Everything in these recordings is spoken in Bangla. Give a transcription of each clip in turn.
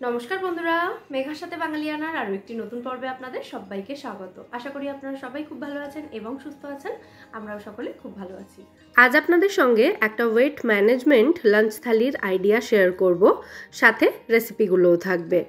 নমস্কার বন্ধুরা, মেঘার সাথে বাঙালিয়ানার আরও একটি নতুন পর্বে আপনাদের সবাইকে স্বাগত। আশা করি আপনারা সবাই খুব ভালো আছেন এবং সুস্থ আছেন। আমরাও সকলে খুব ভালো আছি। আজ আপনাদের সঙ্গে একটা ওয়েট ম্যানেজমেন্ট লাঞ্চ থালির আইডিয়া শেয়ার করব, সাথে রেসিপিগুলোও থাকবে।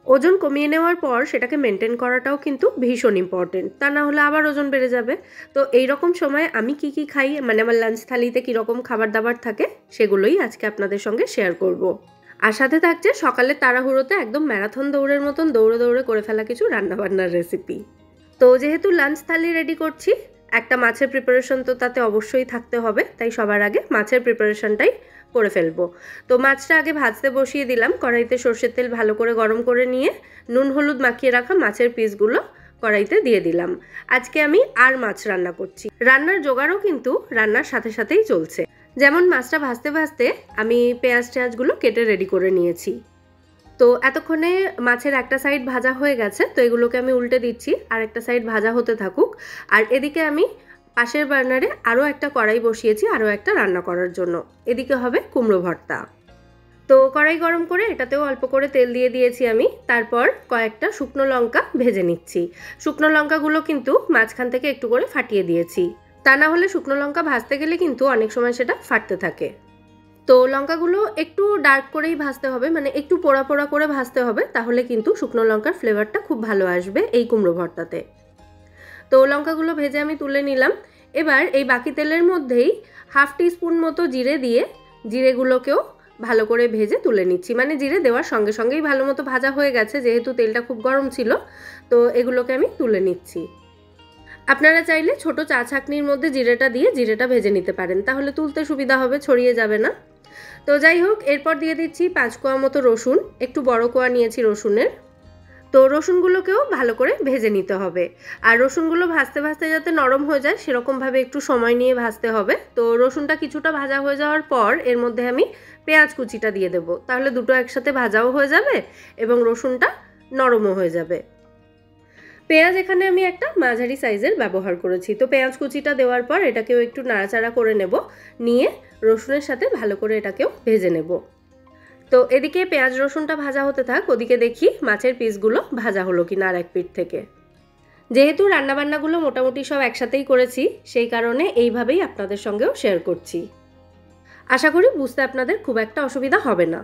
ওজন কমিয়ে নেওয়ার পর সেটাকে মেনটেন করাটাও কিন্তু ভীষণ ইম্পর্টেন্ট, তা না হলে আবার ওজন বেড়ে যাবে। তো এই রকম সময় আমি কি কি খাই, মানে আমার লাঞ্চ থালিতে কীরকম খাবার দাবার থাকে, সেগুলোই আজকে আপনাদের সঙ্গে শেয়ার করব। আর সাথে থাকছে সকালে তাড়াহুড়োতে একদম ম্যারাথন দৌড়ের মতন দৌড়ে দৌড়ে করে ফেলা কিছু রান্নাবান্নার রেসিপি। তো যেহেতু লাঞ্চ থালি রেডি করছি, একটা মাছের প্রিপারেশন তো তাতে অবশ্যই থাকতে হবে, তাই সবার আগে মাছের প্রিপারেশনটাই করে ফেলবো। তো মাছটা আগে ভাজতে বসিয়ে দিলাম। কড়াইতে সর্ষের তেল ভালো করে গরম করে নিয়ে নুন হলুদ মাখিয়ে রাখা মাছের পিসগুলো কড়াইতে দিয়ে দিলাম। আজকে আমি আর মাছ রান্না করছি। রান্নার জোগাড়ও কিন্তু রান্নার সাথে সাথেই চলছে। যেমন মাছটা ভাজতে ভাজতে আমি পেঁয়াজগুলো কেটে রেডি করে নিয়েছি। তো এতক্ষণে মাছের একটা সাইড ভাজা হয়ে গেছে, তো এগুলোকে আমি উল্টে দিচ্ছি, আর একটা সাইড ভাজা হতে থাকুক। আর এদিকে আমি পাশের বার্নারে আরও একটা কড়াই বসিয়েছি আরও একটা রান্না করার জন্য। এদিকে হবে কুমড়ো ভর্তা। তো কড়াই গরম করে এটাতেও অল্প করে তেল দিয়ে দিয়েছি আমি। তারপর কয়েকটা শুকনো লঙ্কা ভেজে নিচ্ছি। শুকনো লঙ্কাগুলো কিন্তু মাঝখান থেকে একটু করে ফাটিয়ে দিয়েছি, তা না হলে শুকনো লঙ্কা ভাজতে গেলে কিন্তু অনেক সময় সেটা ফাটতে থাকে। তো লঙ্কাগুলো একটু ডার্ক করেই ভাজতে হবে, মানে একটু পোড়া পোড়া করে ভাজতে হবে, তাহলে কিন্তু শুকনো লঙ্কার ফ্লেভারটা খুব ভালো আসবে এই কুমড়ো ভর্তাতে। তো লঙ্কাগুলো ভেজে আমি তুলে নিলাম। এবার এই বাকি তেলের মধ্যেই হাফ টিস্পুন মতো জিরে দিয়ে জিরেগুলোকেও ভালো করে ভেজে তুলে নিচ্ছি। মানে জিরে দেওয়ার সঙ্গে সঙ্গেই ভালো মতো ভাজা হয়ে গেছে, যেহেতু তেলটা খুব গরম ছিল। তো এগুলোকে আমি তুলে নিচ্ছি। আপনারা চাইলে ছোট চা ছাঁকনির মধ্যে জিরেটা দিয়ে জিরেটা ভেজে নিতে পারেন, তাহলে তুলতে সুবিধা হবে, ছড়িয়ে যাবে না। তো যাই হোক, এরপর দিয়ে দিচ্ছি 5 কোয়া মতো রসুন। একটু বড় কোয়া নিয়েছি রসুনের। তো রসুনগুলোকেও ভালো করে ভেজে নিতে হবে। আর রসুনগুলো ভাজতে ভাজতে যাতে নরম হয়ে যায় সেরকমভাবে একটু সময় নিয়ে ভাজতে হবে। তো রসুনটা কিছুটা ভাজা হয়ে যাওয়ার পর এর মধ্যে আমি পেঁয়াজ কুচিটা দিয়ে দেবো, তাহলে দুটো একসাথে ভাজাও হয়ে যাবে এবং রসুনটা নরমও হয়ে যাবে। পেঁয়াজ এখানে আমি একটা মাঝারি সাইজের ব্যবহার করেছি। তো পেঁয়াজ কুচিটা দেওয়ার পর এটাকেও একটু নাড়াচাড়া করে নেব, নিয়ে রসুনের সাথে ভালো করে এটাকেও ভেজে নেব। তো এদিকে পেঁয়াজ রসুনটা ভাজা হতে থাক, ওদিকে দেখি মাছের পিসগুলো ভাজা হলো কিনা আর এক পিঠ থেকে। যেহেতু রান্নাবান্নাগুলো মোটামুটি সব একসাথেই করেছি, সেই কারণে এইভাবেই আপনাদের সঙ্গেও শেয়ার করছি। আশা করি বুঝতে আপনাদের খুব একটা অসুবিধা হবে না।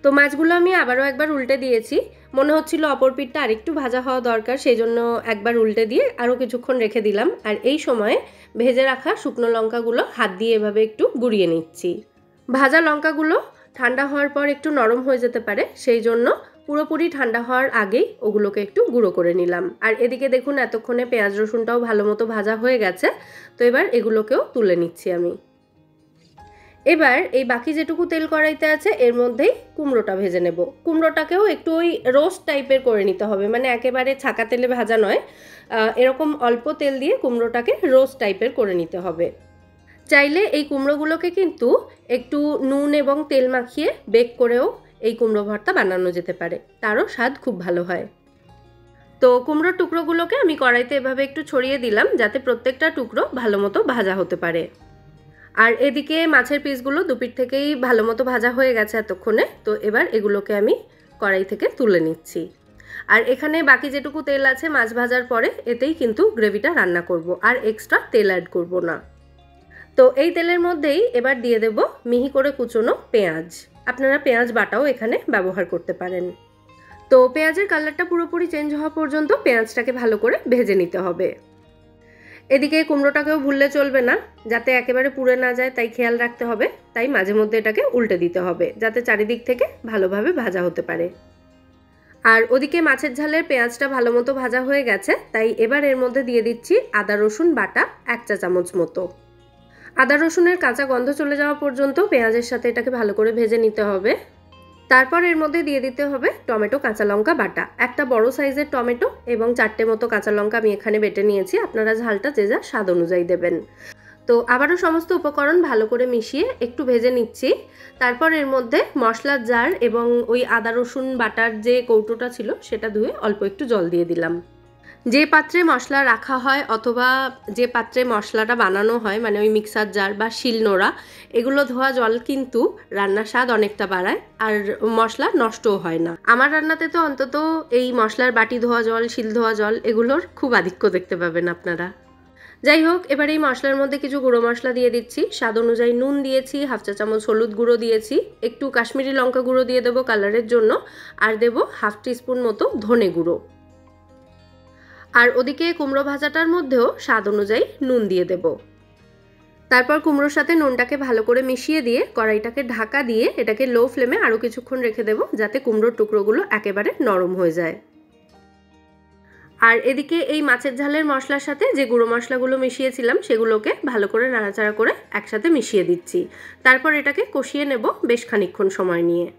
তো মাছগুলো আমি আবারও একবার উল্টে দিয়েছি। মনে হচ্ছিল অপর পিঠটা আরেকটু ভাজা হওয়া দরকার, সেই জন্য একবার উল্টে দিয়ে আরও কিছুক্ষণ রেখে দিলাম। আর এই সময়ে ভেজে রাখা শুকনো লঙ্কাগুলো হাত দিয়ে এভাবে একটু গুঁড়িয়ে নিচ্ছি। ভাজা লঙ্কাগুলো ঠান্ডা হওয়ার পর একটু নরম হয়ে যেতে পারে, সেই জন্য পুরোপুরি ঠান্ডা হওয়ার আগেই ওগুলোকে একটু গুঁড়ো করে নিলাম। আর এদিকে দেখুন এতক্ষণে পেঁয়াজ রসুনটাও ভালো মতো ভাজা হয়ে গেছে। তো এবার এগুলোকেও তুলে নিচ্ছি আমি। এবার এই বাকি যেটুকু তেল কড়াইতে আছে এর মধ্যেই কুমড়োটা ভেজে নেব। কুমড়োটাকেও একটু ওই রোস্ট টাইপের করে নিতে হবে, মানে একেবারে ছাকা তেলে ভাজা নয়, এরকম অল্প তেল দিয়ে কুমড়োটাকে রোস্ট টাইপের করে নিতে হবে। চাইলে এই কুমড়োগুলোকে কিন্তু একটু নুন এবং তেল মাখিয়ে বেক করেও এই কুমড়ো ভর্তা বানানো যেতে পারে, তারও স্বাদ খুব ভালো হয়। তো কুমড়োর টুকরোগুলোকে আমি কড়াইতে এভাবে একটু ছড়িয়ে দিলাম, যাতে প্রত্যেকটা টুকরো ভালো মতো ভাজা হতে পারে। আর এদিকে মাছের পিসগুলো দুপিঠ থেকেই ভালো মতো ভাজা হয়ে গেছে এতক্ষণে। তো এবার এগুলোকে আমি কড়াই থেকে তুলে নিচ্ছি। আর এখানে বাকি যেটুকু তেল আছে মাছ ভাজার পরে এতেই কিন্তু গ্রেভিটা রান্না করব, আর এক্সট্রা তেল অ্যাড করব না। তো এই তেলের মধ্যেই এবার দিয়ে দেব মিহি করে কুচোনো পেঁয়াজ। আপনারা পেঁয়াজ বাটাও এখানে ব্যবহার করতে পারেন। তো পেঁয়াজের কালারটা পুরোপুরি চেঞ্জ হওয়া পর্যন্ত পেঁয়াজটাকে ভালো করে ভেজে নিতে হবে। এদিকে কুমড়োটাকেও ভুললে চলবে না, যাতে একেবারে পুড়ে না যায়, তাই খেয়াল রাখতে হবে। তাই মাঝে মধ্যে এটাকে উল্টে দিতে হবে, যাতে চারিদিক থেকে ভালোভাবে ভাজা হতে পারে। আর ওদিকে মাছের ঝালের পেঁয়াজটা ভালো মতো ভাজা হয়ে গেছে, তাই এবার এর মধ্যে দিয়ে দিচ্ছি আদা রসুন বাটা 1 চা চামচ মতো। আদা রসুনের কাঁচা গন্ধ চলে যাওয়া পর্যন্ত পেঁয়াজের সাথে এটাকে ভালো করে ভেজে নিতে হবে। তারপর এর মধ্যে দিয়ে দিতে হবে টমেটো কাঁচা লঙ্কা বাটা। একটা বড় সাইজের টমেটো এবং 4টে মতো কাঁচা লঙ্কা আমি এখানে বেটে নিয়েছি। আপনারা ঝালটা যে যা স্বাদ অনুযায়ী দেবেন। তো আবারও সমস্ত উপকরণ ভালো করে মিশিয়ে একটু ভেজে নিচ্ছি। তারপর এর মধ্যে মশলার জার এবং ওই আদা রসুন বাটার যে কৌটোটা ছিল সেটা ধুয়ে অল্প একটু জল দিয়ে দিলাম। যে পাত্রে মশলা রাখা হয় অথবা যে পাত্রে মশলাটা বানানো হয় মানে ওই মিক্সার জার বা শিলনোড়া, এগুলো ধোয়া জল কিন্তু রান্নার স্বাদ অনেকটা বাড়ায় আর মশলা নষ্টও হয় না। আমার রান্নাতে তো অন্তত এই মশলার বাটি ধোয়া জল, শিল ধোয়া জল এগুলোর খুব আধিক্য দেখতে পাবেন আপনারা। যাই হোক, এবার এই মশলার মধ্যে কিছু গুঁড়ো মশলা দিয়ে দিচ্ছি। স্বাদ অনুযায়ী নুন দিয়েছি, হাফ চা চামচ হলুদ গুঁড়ো দিয়েছি, একটু কাশ্মীরি লঙ্কা গুঁড়ো দিয়ে দেবো কালারের জন্য, আর দেবো হাফ টিস্পুন মতো ধনে গুঁড়ো। আর ওদিকে কুমড়ো ভাজাটার মধ্যেও স্বাদ অনুযায়ী নুন দিয়ে দেব। তারপর কুমড়োর সাথে নুনটাকে ভালো করে মিশিয়ে দিয়ে কড়াইটাকে ঢাকা দিয়ে এটাকে লো ফ্লেমে আরও কিছুক্ষণ রেখে দেব, যাতে কুমড়োর টুকরোগুলো একেবারে নরম হয়ে যায়। আর এদিকে এই মাছের ঝালের মশলার সাথে যে গুঁড়ো মশলাগুলো মিশিয়েছিলাম সেগুলোকে ভালো করে নাড়াচাড়া করে একসাথে মিশিয়ে দিচ্ছি। তারপর এটাকে কষিয়ে নেব বেশ খানিকক্ষণ সময় নিয়ে।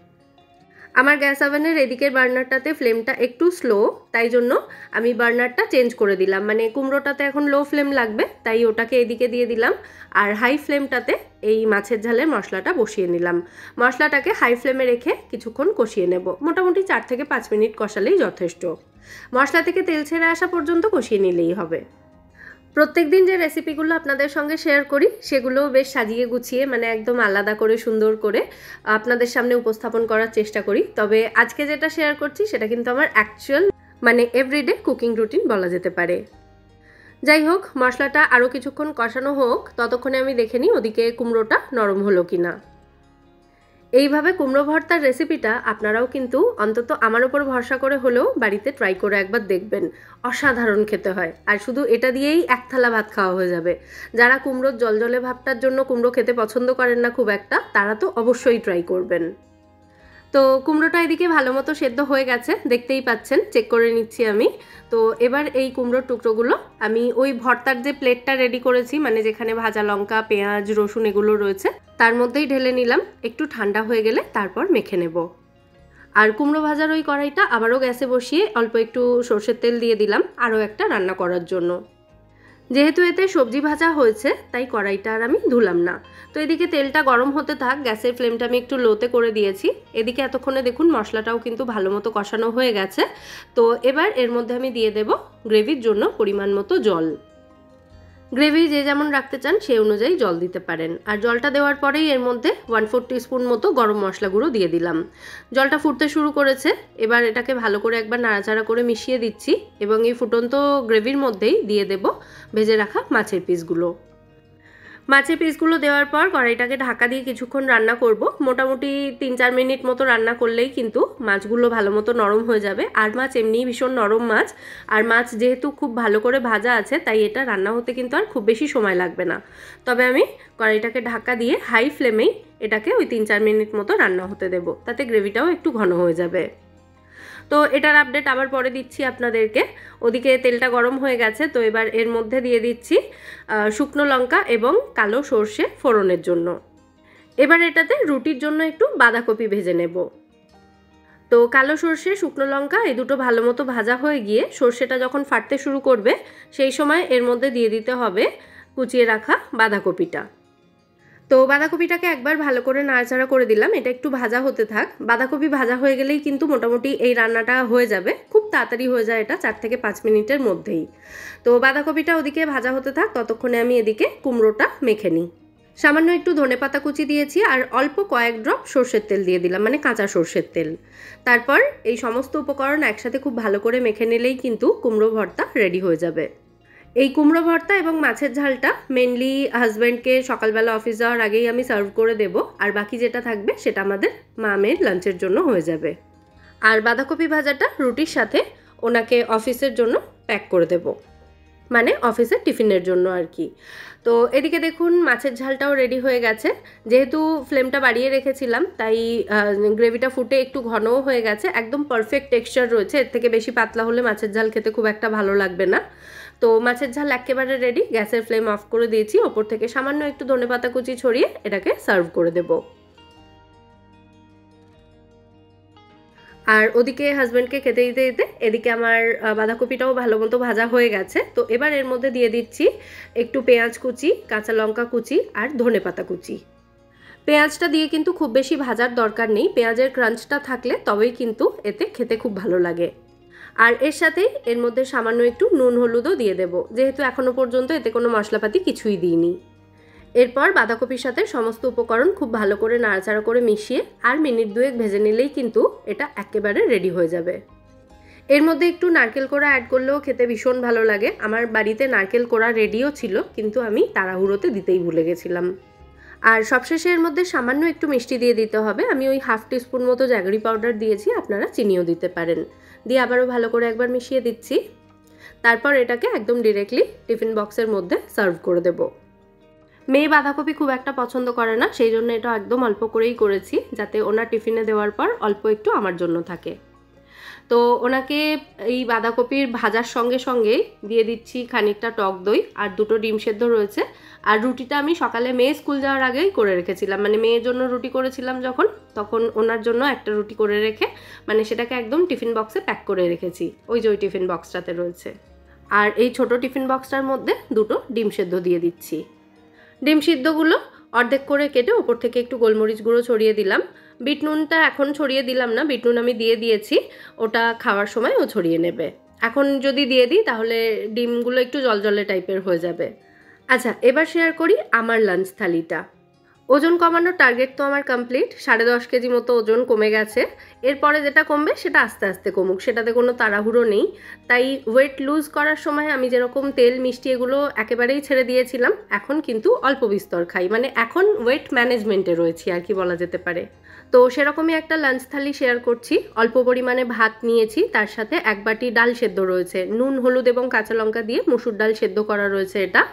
আমার গ্যাস ওভেনের এদিকের বার্নারটাতে ফ্লেমটা একটু স্লো, তাই জন্য আমি বার্নারটা চেঞ্জ করে দিলাম। মানে কুমড়োটাতে এখন লো ফ্লেম লাগবে, তাই ওটাকে এদিকে দিয়ে দিলাম, আর হাই ফ্লেমটাতে এই মাছের ঝালের মশলাটা বসিয়ে নিলাম। মশলাটাকে হাই ফ্লেমে রেখে কিছুক্ষণ কষিয়ে নেব, মোটামুটি 4 থেকে 5 মিনিট কষালেই যথেষ্ট। মশলা থেকে তেল ছেড়ে আসা পর্যন্ত কষিয়ে নিলেই হবে। প্রত্যেকদিন যে রেসিপিগুলো আপনাদের সঙ্গে শেয়ার করি সেগুলো বেশ সাজিয়ে গুছিয়ে মানে একদম আলাদা করে সুন্দর করে আপনাদের সামনে উপস্থাপন করার চেষ্টা করি। তবে আজকে যেটা শেয়ার করছি সেটা কিন্তু আমার অ্যাকচুয়াল মানে এভরিডে কুকিং রুটিন বলা যেতে পারে। যাই হোক, মশলাটা আরও কিছুক্ষণ কষানো হোক, ততক্ষণে আমি দেখে নিই ওদিকে কুমড়োটা নরম হলো কিনা। এইভাবে কুমড়ো ভর্তার রেসিপিটা আপনারাও কিন্তু অন্তত আমার ওপর ভরসা করে হলেও বাড়িতে ট্রাই করে একবার দেখবেন। অসাধারণ খেতে হয়, আর শুধু এটা দিয়েই এক থালা ভাত খাওয়া হয়ে যাবে। যারা কুমড়োর জলজলে ভাবটার জন্য কুমড়ো খেতে পছন্দ করেন না খুব একটা, তারা তো অবশ্যই ট্রাই করবেন। তো কুমড়োটা এদিকে ভালো মতো সেদ্ধ হয়ে গেছে, দেখতেই পাচ্ছেন, চেক করে নিচ্ছি আমি। তো এবার এই কুমড়োর টুকরোগুলো আমি ওই ভর্তার যে প্লেটটা রেডি করেছি, মানে যেখানে ভাজা লঙ্কা, পেঁয়াজ, রসুন এগুলো রয়েছে, তার মধ্যেই ঢেলে নিলাম। একটু ঠান্ডা হয়ে গেলে তারপর মেখে নেব। আর কুমড়ো ভাজার ওই কড়াইটা আবারও গ্যাসে বসিয়ে অল্প একটু সর্ষের তেল দিয়ে দিলাম আরও একটা রান্না করার জন্য। যেহেতু এতে সবজি ভাজা হয়েছে তাই কড়াইটা আর আমি ধুলাম না। তো এদিকে তেলটা গরম হতে থাক, গ্যাসের ফ্লেমটা আমি একটু লোতে করে দিয়েছি। এদিকে এতক্ষণে দেখুন মশলাটাও কিন্তু ভালো মতো কষানো হয়ে গেছে। তো এবার এর মধ্যে আমি দিয়ে দেব গ্রেভির জন্য পরিমাণ মতো জল। গ্রেভি যে যেমন রাখতে চান সেই অনুযায়ী জল দিতে পারেন। আর জলটা দেওয়ার পরেই এর মধ্যে 1/4 টিস্পুন মতো গরম মশলা গুঁড়ো দিয়ে দিলাম। জলটা ফুটতে শুরু করেছে, এবার এটাকে ভালো করে একবার নাড়াচাড়া করে মিশিয়ে দিচ্ছি এবং এই ফুটন্ত গ্রেভির মধ্যেই দিয়ে দেব ভেজে রাখা মাছের পিসগুলো। মাছের পিসগুলো দেওয়ার পর কড়াইটাকে ঢাকা দিয়ে কিছুক্ষণ রান্না করব। মোটামুটি 3-4 মিনিট মতো রান্না করলেই কিন্তু মাছগুলো ভালো মতো নরম হয়ে যাবে। আর মাছ এমনিই ভীষণ নরম মাছ, আর মাছ যেহেতু খুব ভালো করে ভাজা আছে তাই এটা রান্না হতে কিন্তু আর খুব বেশি সময় লাগবে না। তবে আমি কড়াইটাকে ঢাকা দিয়ে হাই ফ্লেমেই এটাকে ওই 3-4 মিনিট মতো রান্না হতে দেব, তাতে গ্রেভিটাও একটু ঘন হয়ে যাবে। তো এটার আপডেট আবার পরে দিচ্ছি আপনাদেরকে। ওদিকে তেলটা গরম হয়ে গেছে, তো এবার এর মধ্যে দিয়ে দিচ্ছি শুকনো লঙ্কা এবং কালো সর্ষে ফোড়নের জন্য। এবার এটাতে রুটির জন্য একটু বাঁধাকপি ভেজে নেব। তো কালো সর্ষে, শুকনো লঙ্কা এই দুটো ভালো মতো ভাজা হয়ে গিয়ে সর্ষেটা যখন ফাটতে শুরু করবে সেই সময় এর মধ্যে দিয়ে দিতে হবে কুচিয়ে রাখা বাঁধাকপিটা। তো বাঁধাকপিটাকে একবার ভালো করে নাড়াচাড়া করে দিলাম, এটা একটু ভাজা হতে থাক। বাঁধাকপি ভাজা হয়ে গেলেই কিন্তু মোটামুটি এই রান্নাটা হয়ে যাবে, খুব তাড়াতাড়ি হয়ে যায় এটা 4 থেকে 5 মিনিটের মধ্যেই। তো বাঁধাকপিটা ওদিকে ভাজা হতে থাক, ততক্ষণে আমি এদিকে কুমড়োটা মেখে নিই। সামান্য একটু ধনেপাতা কুচি দিয়েছি আর অল্প কয়েক ড্রপ সর্ষের তেল দিয়ে দিলাম, মানে কাঁচা সর্ষের তেল। তারপর এই সমস্ত উপকরণ একসাথে খুব ভালো করে মেখে নিলেই কিন্তু কুমড়ো ভর্তা রেডি হয়ে যাবে। এই কুমড়ো ভর্তা এবং মাছের ঝালটা মেনলি হাজব্যান্ডকে সকালবেলা অফিস যাওয়ার আগেই আমি সার্ভ করে দেব, আর বাকি যেটা থাকবে সেটা আমাদের মা মেয়ের লাঞ্চের জন্য হয়ে যাবে। আর বাঁধাকপি ভাজাটা রুটির সাথে ওনাকে অফিসের জন্য প্যাক করে দেব, মানে অফিসের টিফিনের জন্য আর কি। তো এদিকে দেখুন মাছের ঝালটাও রেডি হয়ে গেছে। যেহেতু ফ্লেমটা বাড়িয়ে রেখেছিলাম তাই গ্রেভিটা ফুটে একটু ঘনও হয়ে গেছে, একদম পারফেক্ট টেক্সচার রয়েছে। এর থেকে বেশি পাতলা হলে মাছের ঝাল খেতে খুব একটা ভালো লাগবে না। তো মাছের ঝাল একেবারে রেডি, গ্যাসের ফ্লেম অফ করে দিয়েছি। ওপর থেকে সামান্য একটু ধনেপাতা কুচি ছড়িয়ে এটাকে সার্ভ করে দেব। আর ওদিকে হাজব্যান্ডকে খেতে দিতে দিতে এদিকে আমার বাঁধাকপিটাও ভালো মতো ভাজা হয়ে গেছে। তো এবার এর মধ্যে দিয়ে দিচ্ছি একটু পেঁয়াজ কুচি, কাঁচা লঙ্কা কুচি আর ধনেপাতা কুচি। পেঁয়াজটা দিয়ে কিন্তু খুব বেশি ভাজার দরকার নেই, পেঁয়াজের ক্রাঞ্চটা থাকলে তবেই কিন্তু এতে খেতে খুব ভালো লাগে। আর এর সাথেই এর মধ্যে সামান্য একটু নুন হলুদও দিয়ে দেব, যেহেতু এখনও পর্যন্ত এতে কোনো মশলাপাতি কিছুই দিইনি। এরপর বাঁধাকপির সাথে সমস্ত উপকরণ খুব ভালো করে নাড়াচাড়া করে মিশিয়ে আর মিনিট 2 ভেজে নিলেই কিন্তু এটা একেবারে রেডি হয়ে যাবে। এর মধ্যে একটু নারকেল কোড়া অ্যাড করলেও খেতে ভীষণ ভালো লাগে। আমার বাড়িতে নারকেল কোড়া রেডিও ছিল, কিন্তু আমি তাড়াহুড়োতে দিতেই ভুলে গেছিলাম। আর সবশেষে এর মধ্যে সামান্য একটু মিষ্টি দিয়ে দিতে হবে। আমি ওই 1/2 টিস্পুন মতো জ্যাগরি পাউডার দিয়েছি, আপনারা চিনিও দিতে পারেন। দিয়ে আবারও ভালো করে একবার মিশিয়ে দিচ্ছি। তারপর এটাকে একদম ডিরেক্টলি টিফিন বক্সের মধ্যে সার্ভ করে দেব। মেয়ে বাঁধাকপি খুব একটা পছন্দ করে না, সেই জন্য এটা একদম অল্প করেই করেছি, যাতে ওনার টিফিনে দেওয়ার পর অল্প একটু আমার জন্য থাকে। তো ওনাকে এই বাঁধাকপির ভাজার সঙ্গে সঙ্গে দিয়ে দিচ্ছি খানিকটা টক দই, আর 2টো ডিম সেদ্ধ রয়েছে। আর রুটিটা আমি সকালে মেয়ে স্কুল যাওয়ার আগেই করে রেখেছিলাম, মানে মেয়ের জন্য রুটি করেছিলাম তখন ওনার জন্য একটা রুটি করে রেখে মানে সেটাকে একদম টিফিন বক্সে প্যাক করে রেখেছি, ওই যে ওই টিফিন বক্সটাতে রয়েছে। আর এই ছোট টিফিন বক্সটার মধ্যে 2টো ডিম সেদ্ধ দিয়ে দিচ্ছি। ডিম সিদ্ধগুলো অর্ধেক করে কেটে ওপর থেকে একটু গোলমরিচ গুঁড়ো ছড়িয়ে দিলাম। বিট নুনটা এখন ছড়িয়ে দিলাম না, বিট নুন আমি দিয়ে দিয়েছি, ওটা খাওয়ার সময় ও ছড়িয়ে নেবে। এখন যদি দিয়ে দিই তাহলে ডিমগুলো একটু জলজলে টাইপের হয়ে যাবে। আচ্ছা, এবার শেয়ার করি আমার লাঞ্চ থালিটা। ওজন কমানোর টার্গেট তো আমার কমপ্লিট, 10.5 কেজি মতো ওজন কমে গেছে। এরপরে যেটা কমবে সেটা আস্তে আস্তে কমুক, সেটাতে কোনো তাড়াহুড়ো নেই। তাই ওয়েট লুজ করার সময় আমি যেরকম তেল মিষ্টি এগুলো একেবারেই ছেড়ে দিয়েছিলাম, এখন কিন্তু অল্প বিস্তর খাই, মানে এখন ওয়েট ম্যানেজমেন্টে রয়েছি আর কি বলা যেতে পারে। তো সেরকমই একটা লাঞ্চ থালি শেয়ার করছি। অল্প পরিমাণে ভাত নিয়েছি, তার সাথে 1 বাটি ডাল সেদ্ধ রয়েছে, নুন হলুদ এবং কাঁচা লঙ্কা দিয়ে মুসুর ডাল সেদ্ধ করা রয়েছে এটা।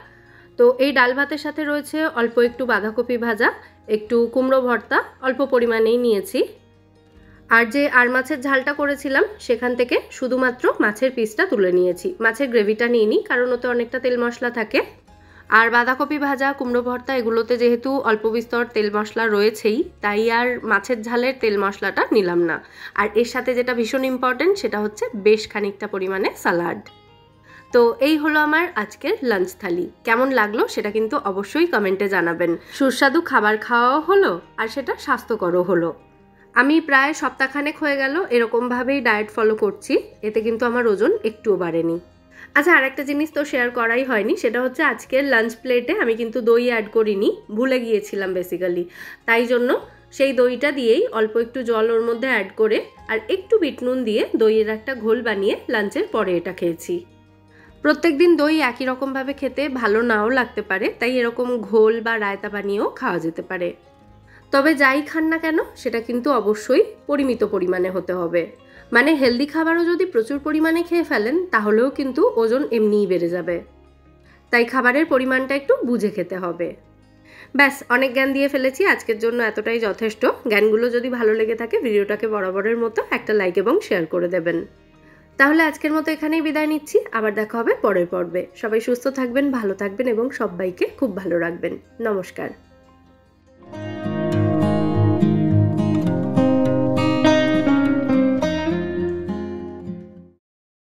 তো এই ডাল ভাতের সাথে রয়েছে অল্প একটু বাঁধাকপি ভাজা, একটু কুমড়ো ভর্তা, অল্প পরিমাণেই নিয়েছি। আর যে মাছের ঝালটা করেছিলাম সেখান থেকে শুধুমাত্র মাছের পিসটা তুলে নিয়েছি, মাছের গ্রেভিটা নিইনি, কারণ ওতে অনেকটা তেল মশলা থাকে। আর বাঁধাকপি ভাজা, কুমড়ো ভর্তা এগুলোতে যেহেতু অল্প বিস্তর তেল মশলা রয়েছেই, তাই আর মাছের ঝালের তেল মশলাটা নিলাম না। আর এর সাথে যেটা ভীষণ ইম্পর্টেন্ট সেটা হচ্ছে বেশ খানিকটা পরিমাণে সালাড। তো এই হলো আমার আজকের লাঞ্চ থালি। কেমন লাগলো সেটা কিন্তু অবশ্যই কমেন্টে জানাবেন। সুস্বাদু খাবার খাওয়াও হলো আর সেটা স্বাস্থ্যকরও হলো। আমি প্রায় সপ্তাহখানেক হয়ে গেল এরকমভাবেই ডায়েট ফলো করছি, এতে কিন্তু আমার ওজন একটুও বাড়েনি। আচ্ছা, আরেকটা জিনিস তো শেয়ার করাই হয়নি, সেটা হচ্ছে আজকের লাঞ্চ প্লেটে আমি কিন্তু দই অ্যাড করিনি, ভুলে গিয়েছিলাম বেসিক্যালি। তাই জন্য সেই দইটা দিয়েই অল্প একটু জল ওর মধ্যে অ্যাড করে আর একটু বিট নুন দিয়ে দইয়ের একটা ঘোল বানিয়ে লাঞ্চের পরে এটা খেয়েছি। প্রত্যেকদিন দই একই রকমভাবে খেতে ভালো নাও লাগতে পারে, তাই এরকম ঘোল বা রায়তা বানিয়েও খাওয়া যেতে পারে। তবে যাই খান না কেন সেটা কিন্তু অবশ্যই পরিমিত পরিমাণে হতে হবে, মানে হেলদি খাবারও যদি প্রচুর পরিমাণে খেয়ে ফেলেন তাহলেও কিন্তু ওজন এমনিই বেড়ে যাবে। তাই খাবারের পরিমাণটা একটু বুঝে খেতে হবে। ব্যাস, অনেক জ্ঞান দিয়ে ফেলেছি, আজকের জন্য এতটাই যথেষ্ট। জ্ঞানগুলো যদি ভালো লেগে থাকে ভিডিওটাকে বরাবরের মতো একটা লাইক এবং শেয়ার করে দেবেন। তাহলে আজকের মতো এখানেই বিদায় নিচ্ছি, আবার দেখা হবে পরের পর্বে। সবাই সুস্থ থাকবেন, ভালো থাকবেন এবং সবাইকে খুব ভালো রাখবেন। নমস্কার।